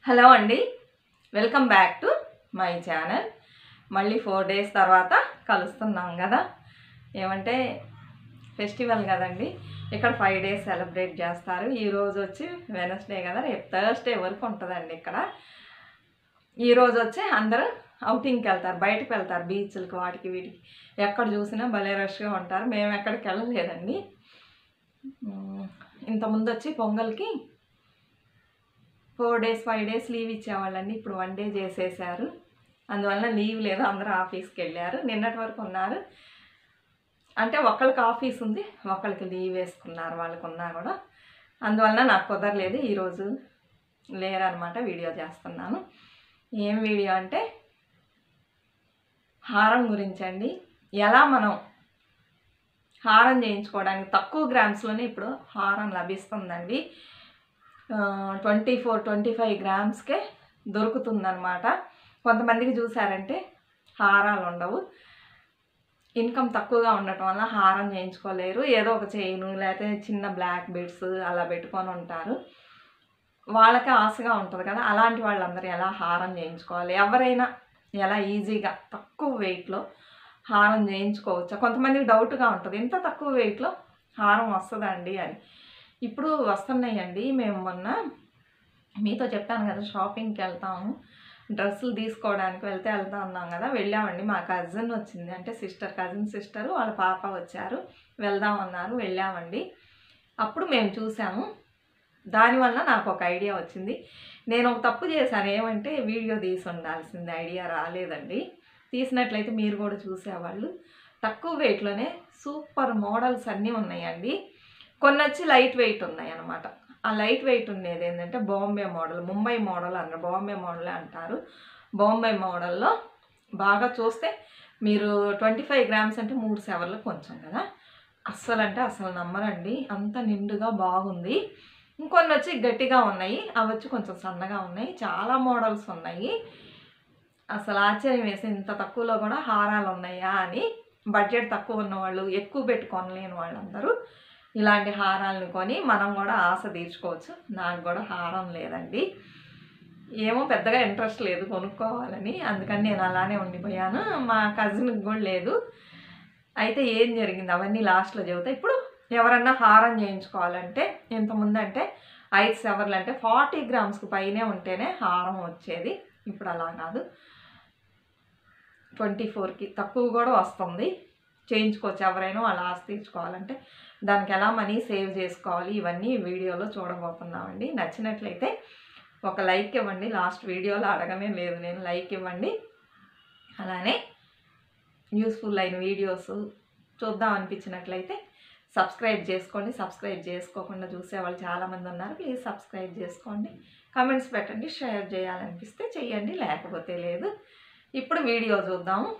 Hello అండి, welcome back to my channel. మళ్ళీ 4 days తర్వాత కలుస్తున్నాం కదా. ఏమంటే ఫెస్టివల్ కదండి, ఇక్కడ 5 డేస్ సెలబ్రేట్ చేస్తారు. ఈరోజు వచ్చి వెనస్డే కదా, రేపు థర్స్డే వరకు ఉంటుందండి. ఇక్కడ ఈరోజు వచ్చి అందరూ అవుటింగ్కి వెళ్తారు, బయటకు వెళ్తారు, బీచ్లకి వాటికి వీటికి. ఎక్కడ చూసినా భలే రష్గా ఉంటారు. మేము ఎక్కడికి వెళ్ళలేదండి. ఇంతకుముందు వచ్చి పొంగల్కి 4 డేస్ 5 డేస్ లీవ్ ఇచ్చేవాళ్ళండి. ఇప్పుడు 1 డే చేసేసారు. అందువల్ల లీవ్ లేదు, అందరూ ఆఫీస్కి వెళ్ళారు. నిన్నటి వరకు ఉన్నారు. అంటే ఒకళ్ళకి ఆఫీస్ ఉంది, ఒకళ్ళకి లీవ్ వేసుకున్నారు, వాళ్ళకు ఉన్నా కూడా. అందువల్ల నాకు కుదరలేదు, ఈరోజు లేరనమాట. వీడియో చేస్తున్నాను. ఏం వీడియో అంటే హారం గురించి అండి. ఎలా మనం హారం చేయించుకోవడానికి తక్కువ గ్రామ్స్లోనే ఇప్పుడు హారం లభిస్తుందండి. 24-25 గ్రామ్స్కే దొరుకుతుందన్నమాట. కొంతమందికి చూసారంటే హారాలు ఉండవు, ఇన్కమ్ తక్కువగా ఉండటం వల్ల హారం చేయించుకోలేరు. ఏదో ఒక చైను లేకపోతే చిన్న బ్లాక్ బీడ్స్ అలా పెట్టుకొని ఉంటారు. వాళ్ళకి ఆశగా ఉంటుంది కదా, అలాంటి వాళ్ళందరూ ఎలా హారం చేయించుకోవాలి, ఎవరైనా ఎలా ఈజీగా తక్కువ వెయిట్లో హారం చేయించుకోవచ్చా? కొంతమందికి డౌట్గా ఉంటుంది, ఇంత తక్కువ వెయిట్లో హారం వస్తుందా అండి అని. ఇప్పుడు వస్తున్నాయండి. మేము మొన్న మీతో చెప్పాను కదా, షాపింగ్కి వెళ్తాము, డ్రెస్సులు తీసుకోవడానికి వెళ్తా ఉన్నాం కదా, వెళ్ళామండి. మా కజిన్ వచ్చింది, అంటే కజిన్ సిస్టరు వాళ్ళ పాప వచ్చారు, వెళ్దామన్నారు, వెళ్ళామండి. అప్పుడు మేము చూసాము. దానివల్ల నాకు ఒక ఐడియా వచ్చింది. నేను ఒక తప్పు చేశాను. ఏమంటే వీడియో తీసి ఉండాల్సింది, ఐడియా రాలేదండి. తీసినట్లయితే మీరు కూడా చూసేవాళ్ళు. తక్కువ వెయిట్లోనే సూపర్ మోడల్స్ అన్నీ ఉన్నాయండి. కొన్ని వచ్చి లైట్ వెయిట్ ఉన్నాయి అన్నమాట. ఆ లైట్ వెయిట్ ఉండేది ఏంటంటే బాంబే మోడల్, ముంబై మోడల్ అన్నారు, బాంబే మోడలే అంటారు. బాంబే మోడల్లో బాగా చూస్తే మీరు 25 గ్రామ్స్ అంటే 3 సెవర్లు కొంచెం కదా, అస్సలు నమ్మరండి, అంత నిండుగా బాగుంది. ఇంకొన్ని వచ్చి గట్టిగా ఉన్నాయి, అవి వచ్చి కొంచెం సన్నగా ఉన్నాయి. చాలా మోడల్స్ ఉన్నాయి. అసలు ఆశ్చర్యం వేసి ఇంత తక్కువలో కూడా హారాలు ఉన్నాయా అని. బడ్జెట్ తక్కువ ఉన్నవాళ్ళు, ఎక్కువ పెట్టుకోలేని వాళ్ళందరూ ఇలాంటి హారాలను కొని మనం కూడా ఆశ తీర్చుకోవచ్చు. నాకు కూడా హారం లేదండి, ఏమో పెద్దగా ఇంట్రెస్ట్ లేదు కొనుక్కోవాలని, అందుకని నేను అలానే ఉండిపోయాను. మా కజిన్కి కూడా లేదు. అయితే ఏం జరిగింది అవన్నీ లాస్ట్లో చెబుతా. ఇప్పుడు ఎవరన్నా హారం చేయించుకోవాలంటే, ఇంతకుముందు అంటే 5 సెవర్లు అంటే 40 గ్రామ్స్కి పైనే ఉంటేనే హారం వచ్చేది. ఇప్పుడు అలా కాదు, 24కి తక్కువ కూడా వస్తుంది, చేయించుకోవచ్చు. ఎవరైనా వాళ్ళ ఆశ తీర్చుకోవాలంటే దానికి ఎలా మనీ సేవ్ చేసుకోవాలి, ఇవన్నీ వీడియోలో చూడబోతున్నామండి. నచ్చినట్లయితే ఒక లైక్ ఇవ్వండి. లాస్ట్ వీడియోలో అడగనే లేదు నేను, లైక్ ఇవ్వండి. అలానే యూస్ఫుల్ అయిన వీడియోస్ చూద్దాం అనిపించినట్లయితే సబ్స్క్రైబ్ చేసుకోండి. సబ్స్క్రైబ్ చేసుకోకుండా చూసేవాళ్ళు చాలామంది ఉన్నారు, ప్లీజ్ సబ్స్క్రైబ్ చేసుకోండి. కామెంట్స్ పెట్టండి, షేర్ చేయాలనిపిస్తే చెయ్యండి, లేకపోతే లేదు. ఇప్పుడు వీడియో చూద్దాము.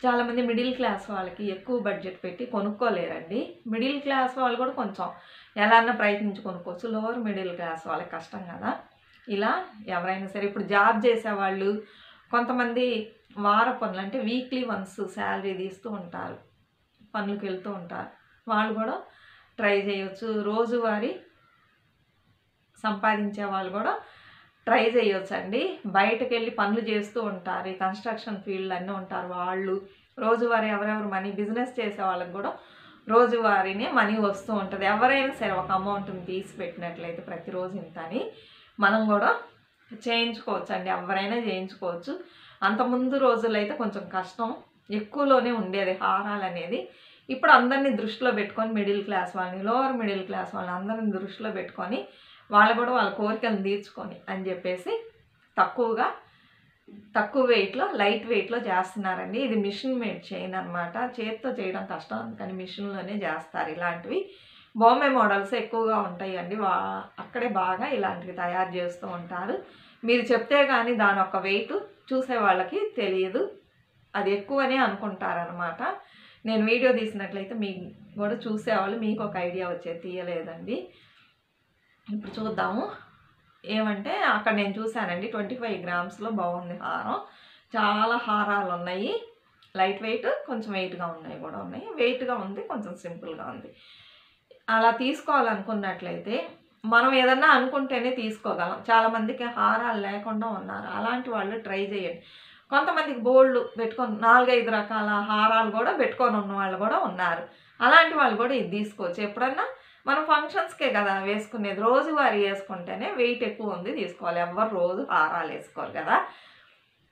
చాలామంది మిడిల్ క్లాస్ వాళ్ళకి ఎక్కువ బడ్జెట్ పెట్టి కొనుక్కోలేరండి. మిడిల్ క్లాస్ వాళ్ళు కూడా కొంచెం ఎలా అన్నా ప్రయత్నించి కొనుక్కోవచ్చు. లోవర్ మిడిల్ క్లాస్ వాళ్ళకి కష్టం కదా. ఇలా ఎవరైనా సరే, ఇప్పుడు జాబ్ చేసేవాళ్ళు, కొంతమంది వార పనులు అంటే వీక్లీ వన్స్ శాలరీ తీస్తూ ఉంటారు, పనులకు వెళ్తూ ఉంటారు, వాళ్ళు కూడా ట్రై చేయవచ్చు. రోజువారీ సంపాదించే వాళ్ళు కూడా ట్రై చేయొచ్చు అండి. బయటకు వెళ్ళి పనులు చేస్తూ ఉంటారు, ఈ కన్స్ట్రక్షన్ ఫీల్డ్ అన్నీ ఉంటారు వాళ్ళు. రోజువారీ ఎవరెవరు మనీ బిజినెస్ చేసే వాళ్ళకి కూడా రోజువారీనే మనీ వస్తూ ఉంటుంది. ఎవరైనా సరే ఒక అమౌంట్ని తీసి పెట్టినట్లయితే ప్రతిరోజు ఇంత అని మనం కూడా చేయించుకోవచ్చు అండి, ఎవరైనా చేయించుకోవచ్చు. అంతకుముందు రోజుల్లో అయితే కొంచెం కష్టం, ఎక్కువలోనే ఉండేది హారాలు అనేది. ఇప్పుడు అందరినీ దృష్టిలో పెట్టుకొని, మిడిల్ క్లాస్ వాళ్ళని, లోవర్ మిడిల్ క్లాస్ వాళ్ళని అందరిని దృష్టిలో పెట్టుకొని వాళ్ళు కూడా వాళ్ళ కోరికలను తీర్చుకొని అని చెప్పేసి తక్కువ వెయిట్లో, లైట్ వెయిట్లో చేస్తున్నారండి. ఇది మిషన్ మేడ్ చైన్ అనమాట, చేతితో చేయడం కష్టం, అందుకని మిషన్లోనే చేస్తారు. ఇలాంటివి బాంబే మోడల్స్ ఎక్కువగా ఉంటాయండి, అక్కడే బాగా ఇలాంటివి తయారు చేస్తూ ఉంటారు. మీరు చెప్తే కానీ దాని ఒక వెయిట్ చూసే వాళ్ళకి తెలియదు, అది ఎక్కువనే అనుకుంటారనమాట. నేను వీడియో తీసినట్లయితే మీకు కూడా చూసేవాళ్ళు, మీకు ఒక ఐడియా వచ్చేది, తీయలేదండి. ఇప్పుడు చూద్దాము. ఏమంటే అక్కడ నేను చూశానండి, 25 గ్రామ్స్లో బాగుంది హారం. చాలా హారాలు ఉన్నాయి, లైట్ వెయిట్, కొంచెం వెయిట్గా ఉన్నాయి కూడా ఉన్నాయి. వెయిట్గా ఉంది, కొంచెం సింపుల్గా ఉంది. అలా తీసుకోవాలనుకున్నట్లయితే మనం ఏదన్నా అనుకుంటేనే తీసుకోగలం. చాలామందికి హారాలు లేకుండా ఉన్నారు. అలాంటి వాళ్ళు ట్రై చేయండి. కొంతమందికి బోల్డు పెట్టుకొని 4, 5 రకాల హారాలు కూడా పెట్టుకొని ఉన్న వాళ్ళు కూడా ఉన్నారు. అలాంటి వాళ్ళు కూడా ఇది తీసుకోవచ్చు. ఎప్పుడన్నా మనం ఫంక్షన్స్కే కదా వేసుకునేది. రోజువారీ వేసుకుంటేనే వెయిట్ ఎక్కువ ఉంది తీసుకోవాలి. ఎవ్వరు రోజు హారాలు వేసుకోరు కదా,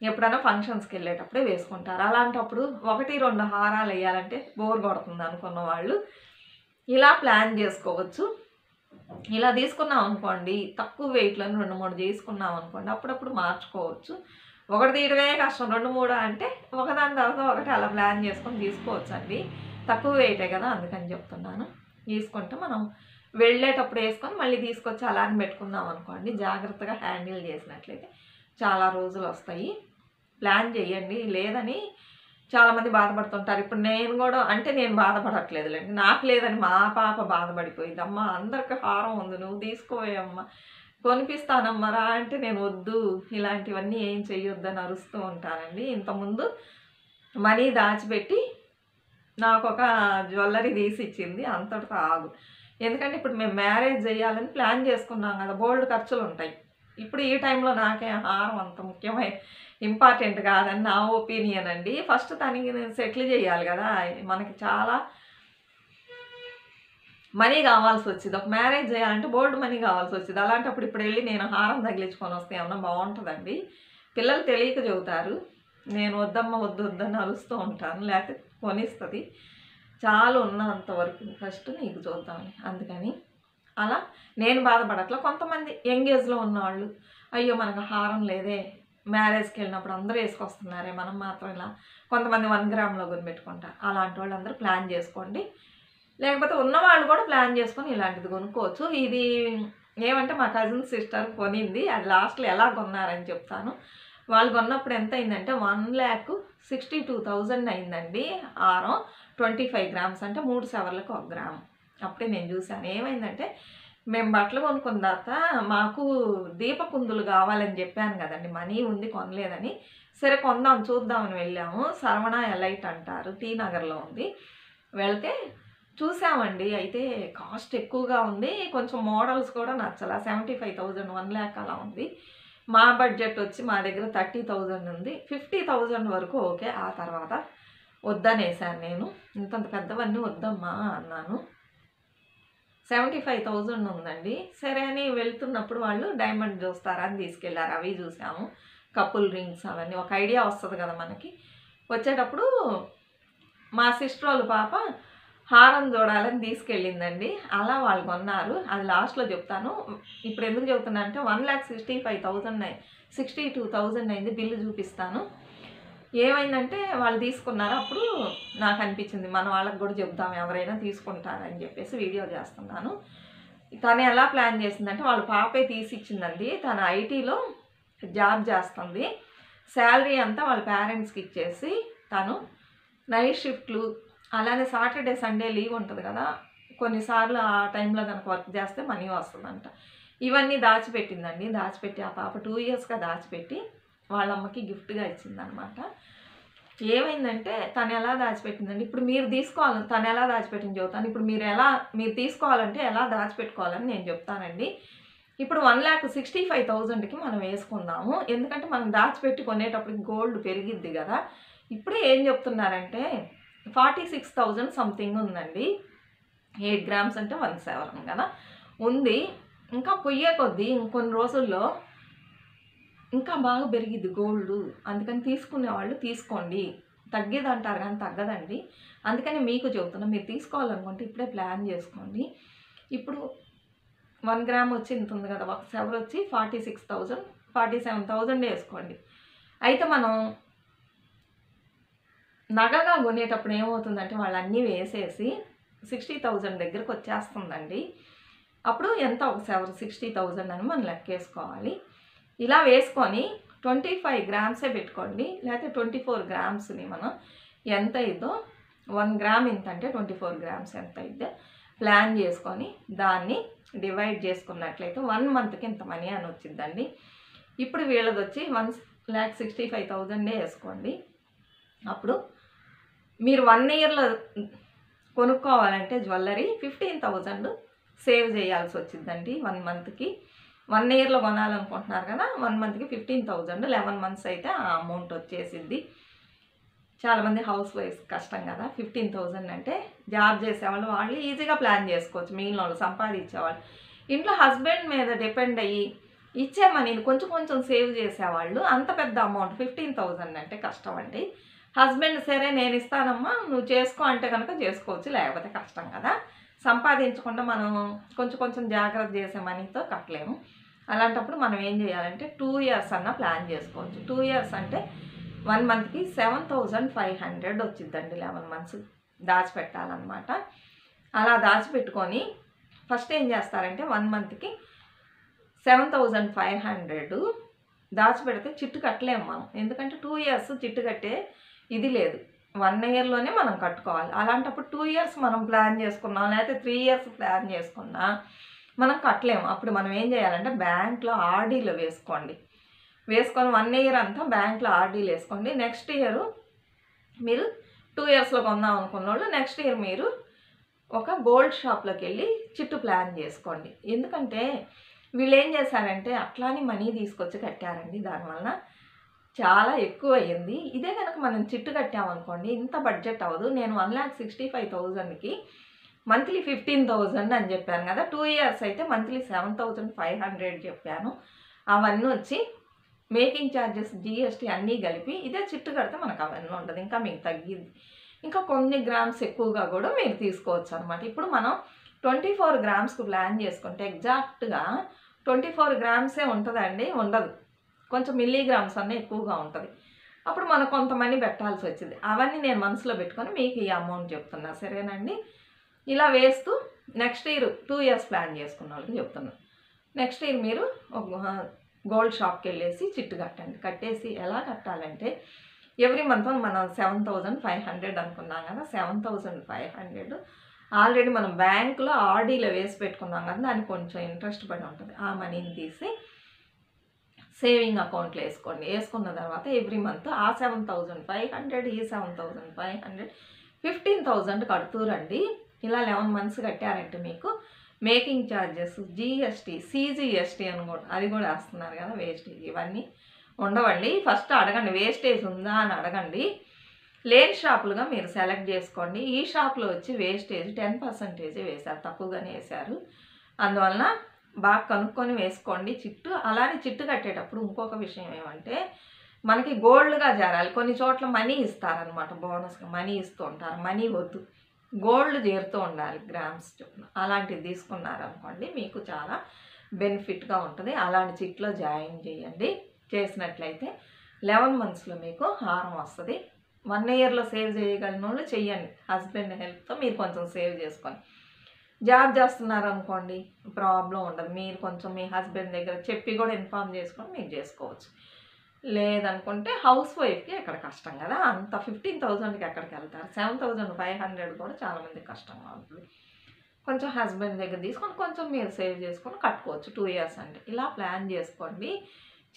ఎప్పుడైనా ఫంక్షన్స్కి వెళ్ళేటప్పుడే వేసుకుంటారు. అలాంటప్పుడు 1, 2 హారాలు వేయాలంటే బోర్ కొడుతుంది అనుకున్న వాళ్ళు ఇలా ప్లాన్ చేసుకోవచ్చు. ఇలా తీసుకున్నాం అనుకోండి, తక్కువ వెయిట్లో 2, 3 తీసుకున్నాం అనుకోండి, అప్పుడప్పుడు మార్చుకోవచ్చు. ఒకటి తీయడమే కష్టం, 2, 3 అంటే ఒకదాని తర్వాత ఒకటి అలా ప్లాన్ చేసుకొని తీసుకోవచ్చు అండి. తక్కువ వెయిటే కదా అందుకని చెప్తున్నాను. తీసుకుంటే మనం వెళ్ళేటప్పుడు వేసుకొని మళ్ళీ తీసుకొచ్చి అలా అని పెట్టుకున్నాం అనుకోండి, జాగ్రత్తగా హ్యాండిల్ చేసినట్లయితే చాలా రోజులు వస్తాయి. ప్లాన్ చేయండి. లేదని చాలామంది బాధపడుతుంటారు. ఇప్పుడు నేను కూడా అంటే నేను బాధపడట్లేదులేండి, నాకు లేదని మా పాప బాధపడిపోయింది. అమ్మ అందరికి హారం ఉంది, నువ్వు తీసుకోవేయమ్మ, కొనిపిస్తానమ్మా రా అంటే నేను వద్దు, ఇలాంటివన్నీ ఏం చెయ్యొద్దని అరుస్తూ ఉంటానండి. ఇంతకుముందు మనీ దాచిపెట్టి నాకు ఒక జ్యువెలరీ తీసి ఇచ్చింది, అంతటితో ఆగు. ఎందుకంటే ఇప్పుడు మేము మ్యారేజ్ చేయాలని ప్లాన్ చేసుకున్నాం కదా, బోల్డ్ ఖర్చులు ఉంటాయి. ఇప్పుడు ఈ టైంలో నాకే హారం అంత ముఖ్యమైన ఇంపార్టెంట్ కాదని నా ఒపీనియన్ అండి. ఫస్ట్ తనకి నేను సెటిల్ చేయాలి కదా, మనకి చాలా మనీ కావాల్సి వచ్చింది. ఒక మ్యారేజ్ చేయాలంటే బోల్డ్ మనీ కావాల్సి వచ్చింది. అలాంటప్పుడు ఇప్పుడు వెళ్ళి నేను హారం తగిలించుకొని వస్తే ఏమన్నా బాగుంటుందండి? పిల్లలు తెలియక చెబుతారు, నేను వద్దమ్మ వద్దు వద్దని అరుస్తూ ఉంటాను, లేకపోతే కొనిస్తుంది. చాలు ఉన్నంత వరకు ఫస్ట్ నీకు చూద్దామని. అందుకని అలా నేను బాధపడట్లా. కొంతమంది యంగేజ్లో ఉన్నవాళ్ళు, అయ్యో మనకు హారం లేదే, మ్యారేజ్కి వెళ్ళినప్పుడు అందరూ వేసుకొస్తున్నారే, మనం మాత్రం ఇలా. కొంతమంది 1 గ్రామ్లో కొనిపెట్టుకుంటారు. అలాంటి వాళ్ళు అందరూ ప్లాన్ చేసుకోండి. లేకపోతే ఉన్నవాళ్ళు కూడా ప్లాన్ చేసుకొని ఇలాంటిది కొనుక్కోవచ్చు. ఇది ఏమంటే మా కజిన్ సిస్టర్ కొనింది, అది లాస్ట్లో ఎలా కొన్నారని చెప్తాను. వాళ్ళు కొన్నప్పుడు ఎంత అయిందంటే 1,62,000 అయిందండి హారం. 25 గ్రామ్స్ అంటే 3 సవర్లకు 1 గ్రాము. అప్పుడే నేను చూశాను. ఏమైందంటే మేము బట్టలు కొనుక్కున్న తర్వాత మాకు దీపకుందులు కావాలని చెప్పాను కదండి, మనీ ఉంది కొనలేదని. సరే కొందాం చూద్దామని వెళ్ళాము. శరవణ ఎలైట్ అంటారు, టీ నగర్లో ఉంది. వెళ్తే చూసామండి, అయితే కాస్ట్ ఎక్కువగా ఉంది, కొంచెం మోడల్స్ కూడా నచ్చలా. 75,000, 1 lakh అలా ఉంది. మా బడ్జెట్ వచ్చి మా దగ్గర 30,000 ఉంది. 50,000 వరకు ఓకే. ఆ తర్వాత వద్దనేసాను నేను. ఇంతంత పెద్దవన్నీ వద్దమ్మా అన్నాను. 75,000 ఉందండి. సరే అని వెళ్తున్నప్పుడు వాళ్ళు డైమండ్ చూస్తారా అని తీసుకెళ్లారు. అవి చూసాము, కపుల్ రింగ్స్ అవన్నీ. ఒక ఐడియా వస్తుంది కదా మనకి. వచ్చేటప్పుడు మా సిస్టర్ వాళ్ళ పాప హారం చూడాలని తీసుకెళ్ళిందండి. అలా వాళ్ళు కొన్నారు. అది లాస్ట్లో చెప్తాను. ఇప్పుడు ఎందుకు చెబుతున్నా అంటే 1,65,000 62,000 అయింది. బిల్లు చూపిస్తాను. ఏమైందంటే వాళ్ళు తీసుకున్నారు. అప్పుడు నాకు అనిపించింది మన వాళ్ళకి కూడా చెప్దాం, ఎవరైనా తీసుకుంటారని చెప్పేసి వీడియో చేస్తున్నాను. తను ఎలా ప్లాన్ చేసిందంటే వాళ్ళ పాపే తీసి ఇచ్చిందండి. తను ఐటీలో జాబ్ చేస్తుంది. శాలరీ అంతా వాళ్ళ పేరెంట్స్కి ఇచ్చేసి తను నైట్ షిఫ్ట్లు, అలానే సాటర్డే సండే లీవ్ ఉంటుంది కదా, కొన్నిసార్లు ఆ టైంలో కనుక వర్క్ చేస్తే మనీ వస్తుందంట. ఇవన్నీ దాచిపెట్టిందండి. దాచిపెట్టి ఆ పాప 2 yearsగా దాచిపెట్టి వాళ్ళమ్మకి గిఫ్ట్గా ఇచ్చిందనమాట. ఏమైందంటే తను ఎలా దాచిపెట్టిందండి, ఇప్పుడు మీరు తీసుకోవాలని తను ఎలా దాచిపెట్టింది చెబుతాను. ఇప్పుడు మీరు తీసుకోవాలంటే ఎలా దాచిపెట్టుకోవాలని నేను చెప్తానండి. ఇప్పుడు 1,65,000కి మనం వేసుకుందాము. ఎందుకంటే మనం దాచిపెట్టి కొనేటప్పటికి గోల్డ్ పెరిగిద్ది కదా. ఇప్పుడే ఏం చెప్తున్నారంటే 46,000 సంథింగ్ ఉందండి. 8 గ్రామ్స్ అంటే 1 సవరం కదా ఉంది. ఇంకా పొయ్యే కొద్దీ ఇంకొన్ని రోజుల్లో ఇంకా బాగా పెరిగిద్ది గోల్డ్. అందుకని తీసుకునే వాళ్ళు తీసుకోండి. తగ్గేది అంటారు కానీ తగ్గదండి. అందుకని మీకు చెబుతున్నా, మీరు తీసుకోవాలనుకుంటే ఇప్పుడే ప్లాన్ చేసుకోండి. ఇప్పుడు 1 గ్రామ్ వచ్చి ఇంత ఉంది కదా, 1 సవర్ వచ్చి 46,000 47,000 వేసుకోండి. అయితే మనం నగగా కొనేటప్పుడు ఏమవుతుందంటే వాళ్ళు అన్నీ వేసేసి 60,000 దగ్గరకు వచ్చేస్తుందండి. అప్పుడు ఎంత ఒక సవర్ 60,000 అని మనం లెక్కేసుకోవాలి. ఇలా వేసుకొని 25 గ్రామ్సే పెట్టుకోండి, లేకపోతే 24 గ్రామ్స్ని మనం ఎంత అయిందో 1 గ్రామ్ ఎంత అంటే 24 గ్రామ్స్ ఎంత అయితే ప్లాన్ చేసుకొని దాన్ని డివైడ్ చేసుకున్నట్లయితే 1 మంత్కి ఇంత మనీ అని వచ్చిందండి. ఇప్పుడు వీళ్ళది వచ్చి 1,65,000 వేసుకోండి. అప్పుడు మీరు 1 yearలో కొనుక్కోవాలంటే జ్యువెలరీ 15,000 సేవ్ చేయాల్సి వచ్చిందండి 1 మంత్కి. 1 ఇయర్లో కొనాలనుకుంటున్నారు కదా, 1 మంత్కి 15,000, 11 మంత్స్ అయితే ఆ అమౌంట్ వచ్చేసిద్ది. చాలామంది హౌస్ వైఫ్స్ కష్టం కదా, 15,000 అంటే జాబ్ చేసేవాళ్ళు వాళ్ళు ఈజీగా ప్లాన్ చేసుకోవచ్చు. మిగిలిన వాళ్ళు సంపాదించేవాళ్ళు ఇంట్లో హస్బెండ్ మీద డిపెండ్ అయ్యి ఇచ్చే మనీని కొంచెం కొంచెం సేవ్ చేసేవాళ్ళు అంత పెద్ద అమౌంట్ 15,000 అంటే కష్టం అండి. హస్బెండ్ సరే నేను ఇస్తానమ్మా నువ్వు చేసుకో అంటే కనుక చేసుకోవచ్చు, లేకపోతే కష్టం కదా. సంపాదించకుండా మనం కొంచెం కొంచెం జాగ్రత్త చేసే మనీతో కట్టలేము. అలాంటప్పుడు మనం ఏం చేయాలంటే 2 ఇయర్స్ అన్న ప్లాన్ చేసుకోవచ్చు. 2 ఇయర్స్ అంటే 1 మంత్కి 7,500 వచ్చిద్దండి. 11 మంత్స్ దాచిపెట్టాలన్నమాట. అలా దాచిపెట్టుకొని ఫస్ట్ ఏం చేస్తారంటే 1 మంత్కి 7,500 దాచిపెడితే చిట్టు కట్టలేము మనం. ఎందుకంటే 2 ఇయర్స్ చిట్టు కట్టే ఇది లేదు, 1 ఇయర్లోనే మనం కట్టుకోవాలి. అలాంటప్పుడు 2 ఇయర్స్ మనం ప్లాన్ చేసుకున్నాం, లేకపోతే 3 ఇయర్స్ ప్లాన్ చేసుకున్నా మనం కట్టలేము. అప్పుడు మనం ఏం చేయాలంటే బ్యాంక్లో ఆర్డీలో వేసుకోండి. వేసుకొని 1 ఇయర్ అంతా బ్యాంక్లో ఆర్డీలు వేసుకోండి. నెక్స్ట్ ఇయర్ మీరు 2 ఇయర్స్లో కొందాం అనుకున్న వాళ్ళు నెక్స్ట్ ఇయర్ మీరు ఒక గోల్డ్ షాప్లోకి వెళ్ళి చిట్టు ప్లాన్ చేసుకోండి. ఎందుకంటే వీళ్ళు ఏం చేశారంటే అట్లానే మనీ తీసుకొచ్చి కట్టారండి. దానివల్ల చాలా ఎక్కువ అయ్యింది. ఇదే కనుక మనం చిట్టు కట్టామనుకోండి ఇంత బడ్జెట్ అవ్వదు. నేను 1,65,000కి మంత్లీ 15,000 అని చెప్పాను కదా. 2 ఇయర్స్ అయితే మంత్లీ 7,500 చెప్పాను. అవన్నీ వచ్చి మేకింగ్ ఛార్జెస్, జిఎస్టీ అన్నీ కలిపి ఇదే చిట్టు కడితే మనకు అవన్నీ ఉంటుంది. ఇంకా మీకు తగ్గింది. ఇంకా కొన్ని గ్రామ్స్ ఎక్కువగా కూడా మీరు తీసుకోవచ్చు అనమాట. ఇప్పుడు మనం 24 గ్రామ్స్కి ప్లాన్ చేసుకుంటే ఎగ్జాక్ట్గా 24 గ్రామ్సే ఉంటుందండి, ఉండదు. కొంచెం మిల్లీగ్రామ్స్ అన్నీ ఎక్కువగా ఉంటుంది. అప్పుడు మనకు కొంత మనీ పెట్టాల్సి వచ్చింది. అవన్నీ నేను మనసులో పెట్టుకొని మీకు ఈ అమౌంట్ చెప్తున్నా, సరేనండి. ఇలా వేస్తూ నెక్స్ట్ ఇయర్ 2 ఇయర్స్ ప్లాన్ చేసుకున్న వాళ్ళకి చెప్తున్నాను. నెక్స్ట్ ఇయర్ మీరు ఒక గోల్డ్ షాప్కి వెళ్ళేసి చిట్టు కట్టండి. కట్టేసి ఎలా కట్టాలంటే ఎవ్రీ మంత్ మనం 7,500 అనుకున్నాం కదా, 7,500 ఆల్రెడీ మనం బ్యాంకులో ఆర్డీలో వేసి పెట్టుకున్నాం కదా, దానికి కొంచెం ఇంట్రెస్ట్ పడి ఉంటుంది. ఆ మనీని తీసి సేవింగ్ అకౌంట్లో వేసుకోండి. వేసుకున్న తర్వాత ఎవ్రీ మంత్ ఆ 7,500 ఈ 7,500 15,000 కడుతూరండి. ఇలా 11 మంత్స్ కట్టారంటే మీకు మేకింగ్ ఛార్జెస్, జిఎస్టీ, సిజిఎస్టీ అని కూడా అది కూడా వేస్తున్నారు కదా, వేస్టేజ్ ఇవన్నీ ఉండవండి. ఫస్ట్ అడగండి వేస్టేజ్ ఉందా అని అడగండి. లేని షాపులుగా మీరు సెలెక్ట్ చేసుకోండి. ఈ షాప్లో వచ్చి వేస్టేజ్ 10% వేశారు, తక్కువగానే వేశారు. అందువలన బాగా కనుక్కొని వేసుకోండి చిట్టు. అలానే చిట్టు కట్టేటప్పుడు ఇంకొక విషయం ఏమంటే మనకి గోల్డ్గా చేరాలి. కొన్ని చోట్ల మనీ ఇస్తారనమాట, బోనస్గా మనీ ఇస్తూ ఉంటారు. మనీ వద్దు, గోల్డ్ చేరుతూ ఉండాలి గ్రామ్స్ చొప్పున. అలాంటివి తీసుకున్నారనుకోండి మీకు చాలా బెనిఫిట్గా ఉంటుంది. అలాంటి చిట్లో జాయిన్ చేయండి. చేసినట్లయితే 11 మంత్స్లో మీకు హారం వస్తుంది. 1 ఇయర్లో సేవ్ చేయగలిగిన వాళ్ళు చెయ్యండి. హస్బెండ్ హెల్ప్తో మీరు కొంచెం సేవ్ చేసుకొని జాబ్ చేస్తున్నారనుకోండి ప్రాబ్లం ఉండదు. మీరు కొంచెం మీ హస్బెండ్ దగ్గర చెప్పి కూడా ఇన్ఫామ్ చేసుకొని మీరు చేసుకోవచ్చు. లేదనుకుంటే హౌస్ వైఫ్కి ఎక్కడ కష్టం కదా, అంత 15,000కి ఎక్కడికి వెళ్తారు. 7,500 కూడా చాలామంది కష్టంగా ఉంటుంది. కొంచెం హస్బెండ్ దగ్గర తీసుకొని కొంచెం మీరు సేవ్ చేసుకొని కట్టుకోవచ్చు 2 ఇయర్స్ అంటే. ఇలా ప్లాన్ చేసుకోండి.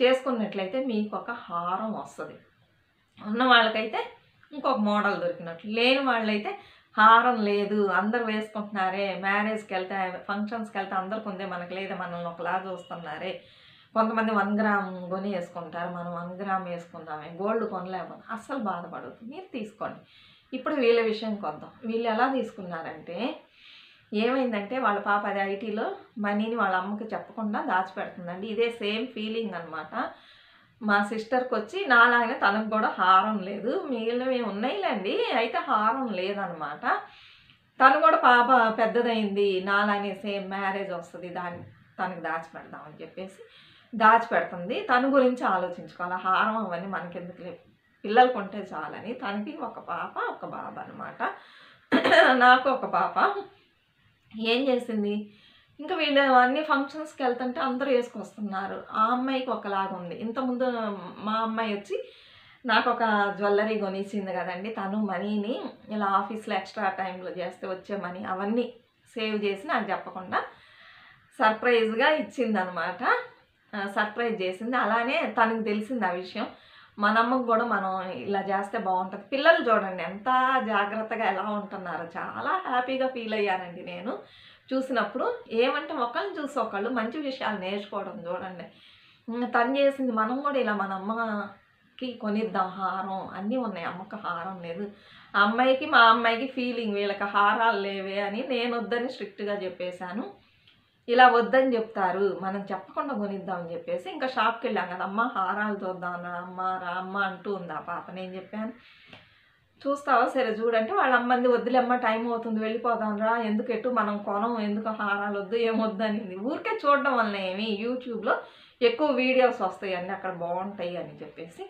చేసుకున్నట్లయితే మీకు ఒక హారం వస్తుంది. ఉన్న వాళ్ళకైతే ఇంకొక మోడల్ దొరికినట్లు, లేని వాళ్ళైతే హారం లేదు అందరు వేసుకుంటున్నారే, మ్యారేజ్కి వెళ్తే ఫంక్షన్స్కి వెళ్తే అందరికి ఉందే మనకు లేదా, మనల్ని ఒకలా చూస్తున్నారే. కొంతమంది 1 గ్రామ్ కొని వేసుకుంటారు, మనం 1 గ్రామ్ వేసుకుందామే, గోల్డ్ కొనలేకపోతే అస్సలు బాధపడదు, మీరు తీసుకోండి. ఇప్పుడు వీళ్ళ విషయంకి వద్దాం. వీళ్ళు ఎలా తీసుకున్నారంటే ఏమైందంటే వాళ్ళ పాప అది ఐటీలో మనీని వాళ్ళ అమ్మకి చెప్పకుండా దాచిపెడుతుందండి. ఇదే సేమ్ ఫీలింగ్ అనమాట. మా సిస్టర్కి వచ్చి నాలాగనే తనకు కూడా హారం లేదు, మిగిలినవి ఉన్నాయిలేండి అయితే హారం లేదనమాట. తను కూడా పాప పెద్దదైంది, నాలాగే సేమ్ మ్యారేజ్ వస్తుంది, తనకి దాచిపెడదామని చెప్పేసి దాచిపెడుతుంది. తన గురించి ఆలోచించుకోవాలి. హారం అవన్నీ మనకెందుకు లేవు, పిల్లలకు ఉంటే చాలని. తనకి ఒక పాప ఒక బాబు అనమాట. నాకు ఒక పాప. ఏం చేసింది, ఇంకా వీళ్ళు అన్ని ఫంక్షన్స్కి వెళ్తుంటే అందరూ వేసుకొస్తున్నారు. ఆ అమ్మాయికి ఒకలాగా ఉంది. ఇంతకుముందు మా అమ్మాయి వచ్చి నాకు ఒక జ్యువెలరీ కొనిచ్చింది కదండి, తను మనీని ఇలా ఆఫీస్లో ఎక్స్ట్రా టైంలో చేస్తే వచ్చే మనీ అవన్నీ సేవ్ చేసి నాకు చెప్పకుండా సర్ప్రైజ్గా ఇచ్చిందనమాట. సర్ప్రైజ్ చేసింది. అలానే తనకు తెలిసింది ఆ విషయం. మన అమ్మకు కూడా మనం ఇలా చేస్తే బాగుంటుంది. పిల్లలు చూడండి ఎంత జాగ్రత్తగా ఎలా ఉంటున్నారో, చాలా హ్యాపీగా ఫీల్ అయ్యానండి నేను. చూసినప్పుడు ఏమంటే ఒకళ్ళని చూసి ఒకళ్ళు మంచి విషయాలు నేర్చుకోవడం చూడండి. తను చేసింది మనం కూడా ఇలా మన అమ్మకి కొనిద్దాం హారం, అన్నీ ఉన్నాయి. అమ్మకి హారం లేదు, ఆ అమ్మాయికి మా అమ్మాయికి ఫీలింగ్ వీళ్ళకి హారాలు లేవే అని నేను వద్దని స్ట్రిక్ట్గా చెప్పేశాను. ఇలా వద్దని చెప్తారు, మనం చెప్పకుండా కొనిద్దామని చెప్పేసి ఇంకా షాప్కి వెళ్ళాం కదా, అమ్మ హారాలు చూద్దాం రా అమ్మ అంటూ ఉంది ఆ పాప. నేను చెప్పాను చూస్తావా, సరే చూడంటే వాళ్ళ అమ్మంది వద్దులేమ్మ టైం అవుతుంది వెళ్ళిపోదాం రా, ఎందుకు ఎటు మనం కొనం, ఎందుకు హారాలు వద్దు ఏమొద్దు అనింది. ఊరికే చూడడం వల్ల ఏమి యూట్యూబ్లో ఎక్కువ వీడియోస్ వస్తాయండి అక్కడ బాగుంటాయి అని చెప్పేసి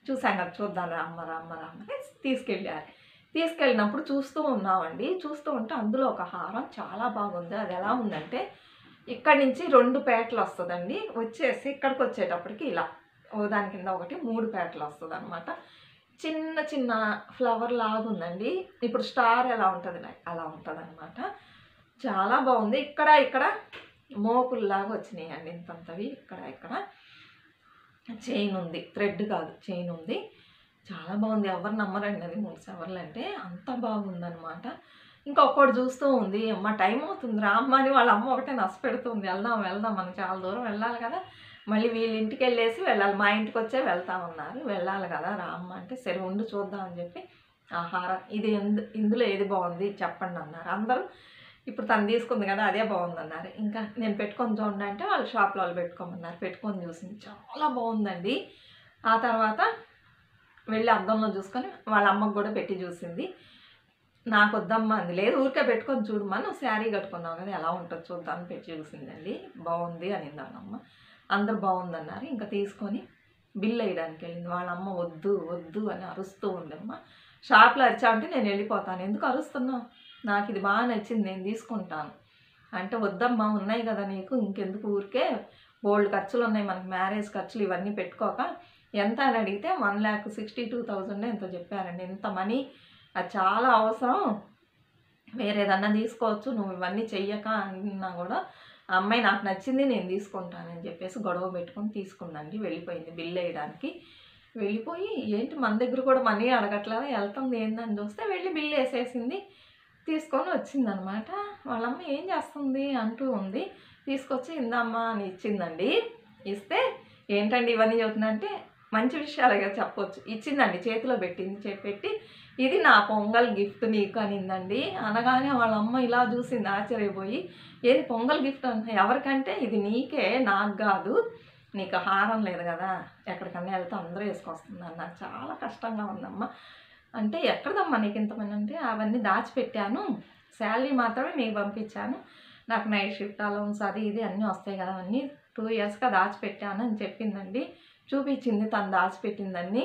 చూసాం కదా, చూద్దాం రా అమ్మ తీసుకెళ్ళారు. తీసుకెళ్ళినప్పుడు చూస్తూ ఉన్నామండి. చూస్తూ ఉంటే అందులో ఒక హారం చాలా బాగుంది. అది ఎలా ఉందంటే ఇక్కడి నుంచి 2 పేటలు వస్తుందండి, వచ్చేసి ఇక్కడికి వచ్చేటప్పటికి ఇలా దాని కింద ఒకటి 3 పేటలు వస్తుంది అనమాట. చిన్న చిన్న ఫ్లవర్ లాగా ఉందండి. ఇప్పుడు స్టార్ ఎలా ఉంటుంది అలా ఉంటుంది అనమాట. చాలా బాగుంది. ఇక్కడ మోకుల్లాగా వచ్చినాయండి ఇంతంతవి. ఇక్కడ చైన్ ఉంది, థ్రెడ్ కాదు చైన్ ఉంది. చాలా బాగుంది. ఎవరు నమ్మరండి, అది 3 సవర్లు అంటే అంత బాగుందనమాట. ఇంకా ఒక్కటి చూస్తూ ఉంది, అమ్మ టైం అవుతుంది రా అమ్మ అని వాళ్ళ అమ్మ ఒకటే నచ్చ పెడుతుంది. వెళ్దాం మనం చాలా దూరం వెళ్ళాలి కదా, మళ్ళీ వీళ్ళ ఇంటికి వెళ్ళేసి వెళ్ళాలి, మా ఇంటికి వచ్చే వెళ్తామన్నారు. వెళ్ళాలి కదా రా అమ్మ అంటే సరే ఉండి చూద్దాం అని చెప్పి ఆహారం ఇది ఇందులో ఏది బాగుంది చెప్పండి అన్నారు అందరూ. ఇప్పుడు తను తీసుకుంది కదా అదే బాగుందన్నారు. ఇంకా నేను పెట్టుకొని చూడండి అంటే వాళ్ళ షాప్లో వాళ్ళు పెట్టుకోమన్నారు. పెట్టుకొని చూసింది, చాలా బాగుందండి. ఆ తర్వాత వెళ్ళి అద్దంలో చూసుకొని వాళ్ళ అమ్మకు కూడా పెట్టి చూసింది. నాకు వద్దమ్మా అంది. లేదు ఊరికే పెట్టుకొని చూడమ్మా, నువ్వు శారీ కట్టుకున్నావు కదా ఎలా ఉంటుంది చూద్దామని పెట్టి చూసిందండి. బాగుంది అనింది వాళ్ళమ్మ. అందరు బాగుందన్నారు. ఇంకా తీసుకొని బిల్ వేయడానికి వెళ్ళింది. వాళ్ళ అమ్మ వద్దు అని అరుస్తూ ఉందమ్మ. షాప్లో అరిచా అంటే నేను వెళ్ళిపోతాను, ఎందుకు అరుస్తున్నావు, నాకు ఇది బాగా నచ్చింది నేను తీసుకుంటాను అంటే వద్దమ్మా ఉన్నాయి కదా నీకు, ఇంకెందుకు ఊరికే బోల్డ్ ఖర్చులు ఉన్నాయి మనకి, మ్యారేజ్ ఖర్చులు ఇవన్నీ పెట్టుకోక ఎంత అని అడిగితే 1,62,000 ఎంతో చెప్పారండి. ఇంత మనీ అది చాలా అవసరం, వేరేదన్నా తీసుకోవచ్చు, నువ్వు ఇవన్నీ చెయ్యక అన్నా కూడా అమ్మాయి నాకు నచ్చింది నేను తీసుకుంటానని చెప్పేసి గొడవ పెట్టుకొని తీసుకుందండి. వెళ్ళిపోయింది బిల్ వేయడానికి. వెళ్ళిపోయి ఏంటి మన దగ్గర కూడా మనీ అడగట్లేదా, వెళ్తుంది ఏందని చూస్తే వెళ్ళి బిల్ వేసేసింది, తీసుకొని వచ్చిందనమాట. వాళ్ళమ్మ ఏం చేస్తుంది అంటూ ఉంది. తీసుకొచ్చి ఇందమ్మా అని ఇచ్చిందండి. ఇస్తే ఏంటండి ఇవన్నీ చెబుతుందంటే మంచి విషయాలుగా చెప్పొచ్చు. ఇచ్చిందండి, చేతిలో పెట్టి ఇది నా పొంగల్ గిఫ్ట్ నీకు అనిందండి. అనగానే వాళ్ళ అమ్మ ఇలా చూసింది ఆశ్చర్యపోయి, ఏది పొంగల్ గిఫ్ట్ అంటే ఎవరికంటే ఇది నీకే నాకు కాదు, నీకు హారం లేదు కదా ఎక్కడికన్నా వెళ్తే అందరూ వేసుకొస్తుందని. నాకు చాలా కష్టంగా ఉందమ్మా అంటే ఎక్కడదమ్మా నీకు ఇంతమంది అంటే అవన్నీ దాచిపెట్టాను, శాలరీ మాత్రమే మీకు పంపించాను, నాకు నైట్ షిఫ్ట్ అలౌన్స్ అది ఇది అన్నీ వస్తాయి కదా, అవన్నీ 2 ఇయర్స్గా దాచిపెట్టాను అని చెప్పిందండి. చూపించింది తను దాచిపెట్టిందని.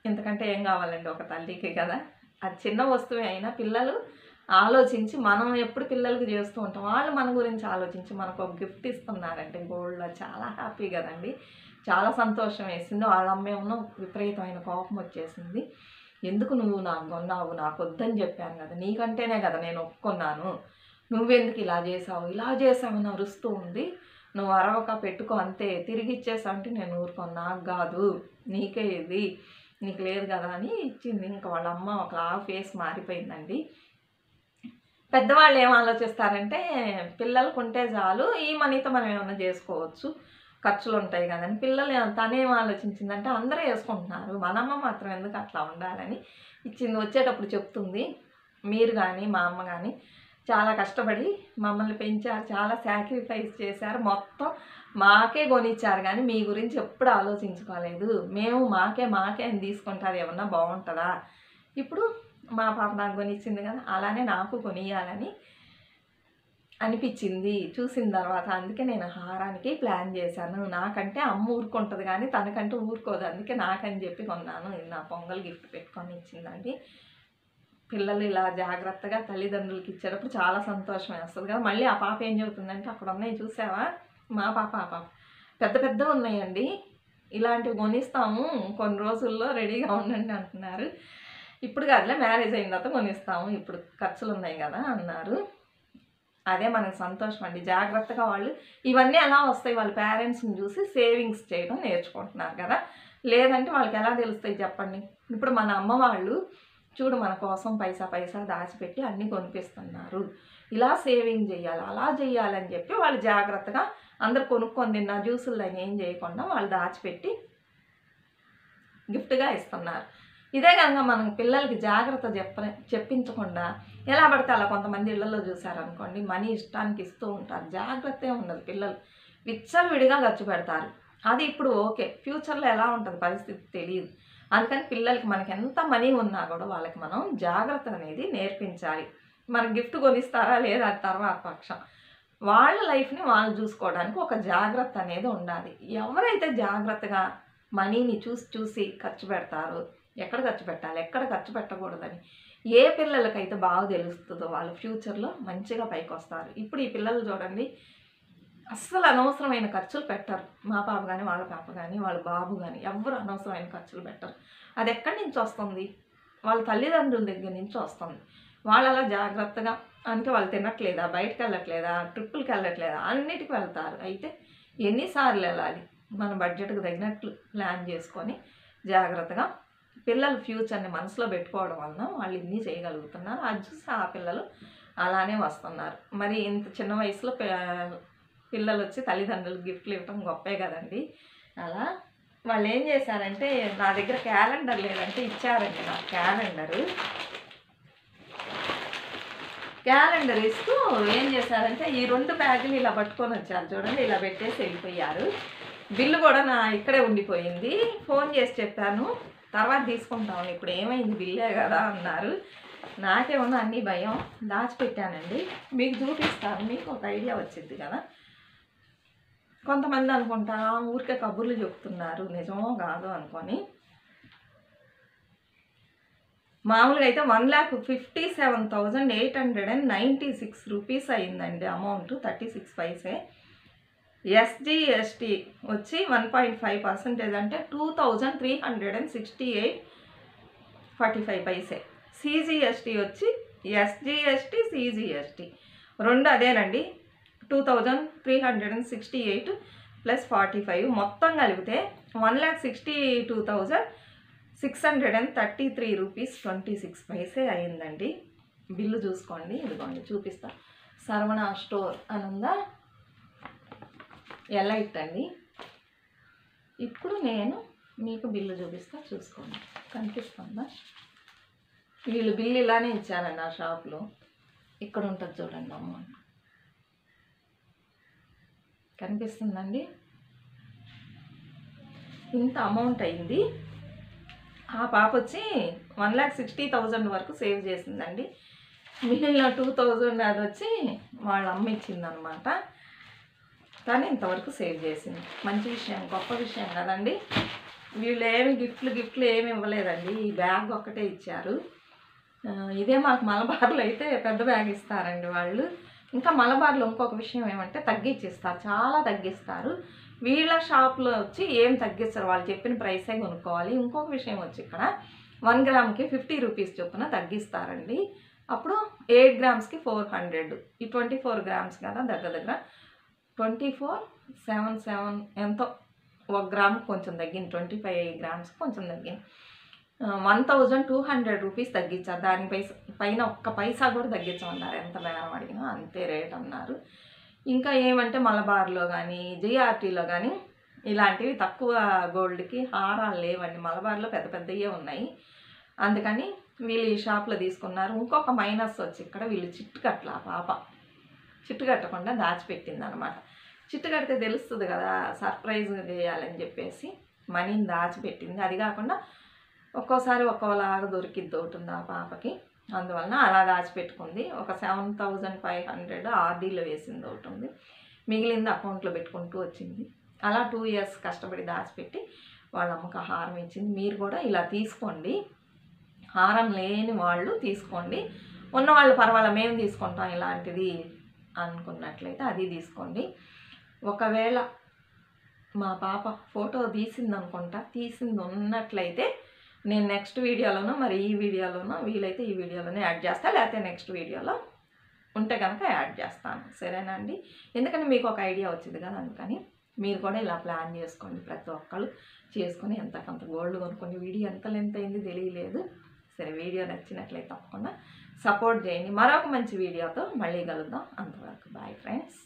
ఎందుకంటే ఏం కావాలండి ఒక తల్లికి కదా, అది చిన్న వస్తువే అయినా పిల్లలు ఆలోచించి, మనం ఎప్పుడు పిల్లలకి చేస్తూ ఉంటాం, వాళ్ళు మన గురించి ఆలోచించి మనకు ఒక గిఫ్ట్ ఇస్తున్నారంటే గోల్డ్లో చాలా హ్యాపీ కదండి. చాలా సంతోషం వేసింది. వాళ్ళ అమ్మేమో విపరీతమైన కోపం వచ్చేసింది. ఎందుకు నువ్వు నాకు కొన్నావు, నాకు వద్దని చెప్పాను కదా, నీకంటేనే కదా నేను ఒప్పుకున్నాను, నువ్వెందుకు ఇలా చేసావని అరుస్తూ ఉంది. నువ్వు అరవక పెట్టుకో అంతే, తిరిగి ఇచ్చేసా అంటే నేను ఊరుకోను, నాకు కాదు నీకే ఇది, నీకు లేదు కదా అని ఇచ్చింది. ఇంకా వాళ్ళ అమ్మ ఒక ఫేస్ మారిపోయిందండి. పెద్దవాళ్ళు ఏం ఆలోచిస్తారంటే పిల్లలకు ఉంటే చాలు, ఈ మనీతో మనం ఏమైనా చేసుకోవచ్చు, ఖర్చులు ఉంటాయి కదని. పిల్లలు తనేం ఆలోచించిందంటే అందరూ వేసుకుంటున్నారు, మనమ్మ మాత్రం ఎందుకు అట్లా ఉండాలని ఇచ్చింది. వచ్చేటప్పుడు చెప్తుంది, మీరు కానీ మా అమ్మ కానీ చాలా కష్టపడి మమ్మల్ని పెంచారు, చాలా సాక్రిఫైస్ చేశారు, మొత్తం మాకే కొనిచ్చారు కానీ మీ గురించి ఎప్పుడు ఆలోచించుకోలేదు, మేము మాకే అని తీసుకుంటారు, ఏమన్నా బాగుంటుందా, ఇప్పుడు మా పాప నాకు కొనిచ్చింది కదా అలానే నాకు కొనియాలని అనిపించింది చూసిన తర్వాత. అందుకే నేను హారానికి ప్లాన్ చేశాను. నాకంటే అమ్మ ఊరుకుంటుంది కానీ తనకంటూ ఊరుకోదు, అందుకే నాకని చెప్పి కొన్నాను. ఇది నా పొంగల్ గిఫ్ట్ పెట్టుకొని ఇచ్చిందండి. పిల్లలు ఇలా జాగ్రత్తగా తల్లిదండ్రులకి ఇచ్చేటప్పుడు చాలా సంతోషం వేస్తుంది కదా. మళ్ళీ ఆ పాప ఏం చెబుతుందంటే అక్కడ ఉన్నాయి చూసావా, మా పాప ఆ పాప పెద్ద ఉన్నాయండి, ఇలాంటివి కొనిస్తాము కొన్ని రోజుల్లో రెడీగా ఉండండి అంటున్నారు. ఇప్పుడు కాదులే మ్యారేజ్ అయిన తర్వాత కొనిస్తాము, ఇప్పుడు ఖర్చులు ఉన్నాయి కదా అన్నారు. అదే మనకు సంతోషం అండి. జాగ్రత్తగా వాళ్ళు ఇవన్నీ ఎలా వస్తాయి, వాళ్ళ పేరెంట్స్ని చూసి సేవింగ్స్ చేయడం నేర్చుకుంటున్నారు కదా, లేదంటే వాళ్ళకి ఎలా తెలుస్తాయి చెప్పండి. ఇప్పుడు మన అమ్మ వాళ్ళు చూడు మన కోసం పైసా దాచిపెట్టి అన్నీ కొనిపిస్తున్నారు. ఇలా సేవింగ్ చేయాలి, అలా చేయాలని చెప్పి వాళ్ళు జాగ్రత్తగా అందరు కొనుక్కొని తిన్న జ్యూసులు అని ఏం చేయకుండా వాళ్ళు దాచిపెట్టి గిఫ్ట్గా ఇస్తున్నారు. ఇదే కనుక మనం పిల్లలకి జాగ్రత్త చెప్పించకుండా ఎలా పడితే అలా కొంతమంది ఇళ్లలో చూసారనుకోండి, మనీ ఇష్టానికి ఇస్తూ ఉంటారు, జాగ్రత్తే ఉండదు, పిల్లలు విచ్చలవిడిగా ఖర్చు పెడతారు. అది ఇప్పుడు ఓకే, ఫ్యూచర్లో ఎలా ఉంటుంది పరిస్థితి తెలియదు. అందుకని పిల్లలకి మనకి ఎంత మనీ ఉన్నా కూడా వాళ్ళకి మనం జాగ్రత్త అనేది నేర్పించాలి. మనకి గిఫ్ట్ కొనిస్తారా లేదా అది తర్వాత పక్షం, వాళ్ళ లైఫ్ని వాళ్ళు చూసుకోవడానికి ఒక జాగ్రత్త అనేది ఉండాలి. ఎవరైతే జాగ్రత్తగా మనీని చూసి ఖర్చు పెడతారో, ఎక్కడ ఖర్చు పెట్టాలి, ఎక్కడ ఖర్చు పెట్టకూడదని ఏ పిల్లలకైతే బాగా తెలుస్తుందో వాళ్ళు ఫ్యూచర్లో మంచిగా పైకి వస్తారు. ఇప్పుడు ఈ పిల్లలు చూడండి, అస్సలు అనవసరమైన ఖర్చులు పెట్టరు. మా పాప కానీ, వాళ్ళ పాప కానీ, వాళ్ళ బాబు కానీ ఎవ్వరు అనవసరమైన ఖర్చులు పెట్టరు. అది ఎక్కడి నుంచి వస్తుంది? వాళ్ళ తల్లిదండ్రుల దగ్గర నుంచి వస్తుంది. వాళ్ళు అలా జాగ్రత్తగా, అంటే వాళ్ళు తినట్లేదా, బయటకు వెళ్ళట్లేదా, ట్రిప్పులకి వెళ్ళట్లేదా, అన్నిటికి వెళ్తారు. అయితే ఎన్నిసార్లు వెళ్ళాలి, మన బడ్జెట్కి తగినట్లు ప్లాన్ చేసుకొని జాగ్రత్తగా పిల్లలు ఫ్యూచర్ని మనసులో పెట్టుకోవడం వలన వాళ్ళు ఇన్ని చేయగలుగుతున్నారు. అది చూసి ఆ పిల్లలు అలానే వస్తున్నారు. మరి ఇంత చిన్న వయసులో పిల్లలు వచ్చి తల్లిదండ్రులకు గిఫ్ట్లు ఇవ్వటం గొప్పే కదండి. అలా వాళ్ళు ఏం చేశారంటే, నా దగ్గర క్యాలెండర్ లేదంటే ఇచ్చారండి నాకు క్యాలెండర్ ఇస్తూ ఏం చేశారంటే, ఈ 2 బ్యాగులు ఇలా పట్టుకొని వచ్చారు చూడండి, ఇలా పెట్టేసి వెళ్ళిపోయారు. బిల్లు కూడా నా ఇక్కడే ఉండిపోయింది. ఫోన్ చేసి చెప్పాను, తర్వాత తీసుకుంటాము, ఇప్పుడు ఏమైంది బిల్లే కదా అన్నారు. నాకేమన్నా అన్నీ భయం, దాచిపెట్టానండి. మీకు చూపిస్తాను, మీకు ఒక ఐడియా వచ్చింది కదా. కొంతమంది అనుకుంటా ఊరికే కబుర్లు చెప్తున్నారు, నిజమో కాదో అనుకొని. మామూలుగా అయితే 1,57,896 రూపీస్ అయిందండి అమౌంట్, 36 పైసే. SGST వచ్చి 1.5% అంటే 2,368.45 పైసే. CGST వచ్చి SGST CGST రెండు అదేనండి, 2,368 + 45 మొత్తం కలిపితే 1,62,633 రూపీస్ 26 పైసే అయిందండి. బిల్లు చూసుకోండి, ఇదిగోండి చూపిస్తా. సరవణ స్టోర్ అని ఉందా, ఎలైట్ అండి. ఇప్పుడు నేను మీకు బిల్లు చూపిస్తా, చూసుకోండి, కనిపిస్తుందా? వీళ్ళు బిల్లు ఇలానే ఇచ్చారండి ఆ షాప్లో. ఇక్కడ ఉంటుంది చూడండి అమౌంట్, కనిపిస్తుందండి, ఇంత అమౌంట్ అయింది. ఆ పాప వచ్చి 1,60,000 వరకు సేవ్ చేసిందండి. మిగిలిన 2,000 అది వచ్చి వాళ్ళ అమ్మ ఇచ్చిందనమాట. కానీ ఇంతవరకు సేవ్ చేసింది. మంచి విషయం, గొప్ప విషయం కదండి. వీళ్ళు ఏమి గిఫ్ట్లు ఏమి ఇవ్వలేదండి, ఈ బ్యాగ్ ఒక్కటే ఇచ్చారు. ఇదే మాకు మలబార్లో అయితే పెద్ద బ్యాగ్ ఇస్తారండి వాళ్ళు. ఇంకా మలబార్లో ఇంకొక విషయం ఏమంటే తగ్గించిస్తారు, చాలా తగ్గిస్తారు. వీళ్ళ షాప్లో వచ్చి ఏం తగ్గిస్తారు, వాళ్ళు చెప్పిన ప్రైసే కొనుక్కోవాలి. ఇంకొక విషయం వచ్చి ఇక్కడ 1 గ్రామ్కి 50 రూపీస్ చొప్పున తగ్గిస్తారండి. అప్పుడు 8 గ్రామ్స్కి 400, ఈ 24 గ్రామ్స్ కదా, దగ్గర 2477 ఎంతో, 1 గ్రామ్ కొంచెం తగ్గింది, 25 గ్రామ్స్ కొంచెం తగ్గింది. 1,200 రూపీస్ తగ్గించారు. దాని పైన ఒక్క పైసా కూడా తగ్గించమన్నారు, ఎంత బేరం అడిగినా అంతే రేట్ అన్నారు. ఇంకా ఏమంటే మలబార్లో కానీ జిఆర్టీలో కానీ ఇలాంటివి తక్కువ గోల్డ్కి హారాలు లేవండి. మలబార్లో పెద్ద పెద్దవే ఉన్నాయి, అందుకని వీళ్ళు ఈ షాప్లో తీసుకున్నారు. ఇంకొక మైనస్ వచ్చి ఇక్కడ వీళ్ళు చిట్టు కట్టల, ఆ పాప చిట్టు కట్టకుండా దాచిపెట్టింది అనమాట. చిట్టు కడితే తెలుస్తుంది కదా, సర్ప్రైజ్ చేయాలని చెప్పేసి మనీని దాచిపెట్టింది. అది కాకుండా ఒక్కోసారి ఒక్కోలాగా దొరికిద్ది అవుతుంది ఆ పాపకి, అందువలన అలా దాచిపెట్టుకుంది. ఒక 7,500 ఆర్డీలో వేసింది ఒకటి ఉంది, మిగిలింది అకౌంట్లో పెట్టుకుంటూ వచ్చింది. అలా 2 ఇయర్స్ కష్టపడి దాచిపెట్టి వాళ్ళ అమ్మకి హారం ఇచ్చింది. మీరు కూడా ఇలా తీసుకోండి, హారం లేని వాళ్ళు తీసుకోండి, ఉన్నవాళ్ళు పర్వాలేదు మేము తీసుకుంటాం ఇలాంటిది అనుకున్నట్లయితే అది తీసుకోండి. ఒకవేళ మా పాప ఫోటో తీసింది ఉన్నట్లయితే నేను నెక్స్ట్ వీడియోలోనో మరి ఈ వీడియోలోనో వీలైతే ఈ వీడియోలోనే యాడ్ చేస్తాను, లేకపోతే నెక్స్ట్ వీడియోలో ఉంటే కనుక యాడ్ చేస్తాను, సరేనా అండి? ఎందుకంటే మీకు ఒక ఐడియా వచ్చింది కదా, అందుకని మీరు కూడా ఇలా ప్లాన్ చేసుకోండి. ప్రతి ఒక్కళ్ళు చేసుకొని ఎంతకంత గోల్డ్ కొనుక్కోండి. వీడియో ఎంత లెంత్ అయింది తెలియలేదు. సరే, వీడియో నచ్చినట్లయితే తప్పకుండా సపోర్ట్ చేయండి. మరొక మంచి వీడియోతో మళ్ళీ కలుద్దాం. అంతవరకు బాయ్ ఫ్రెండ్స్.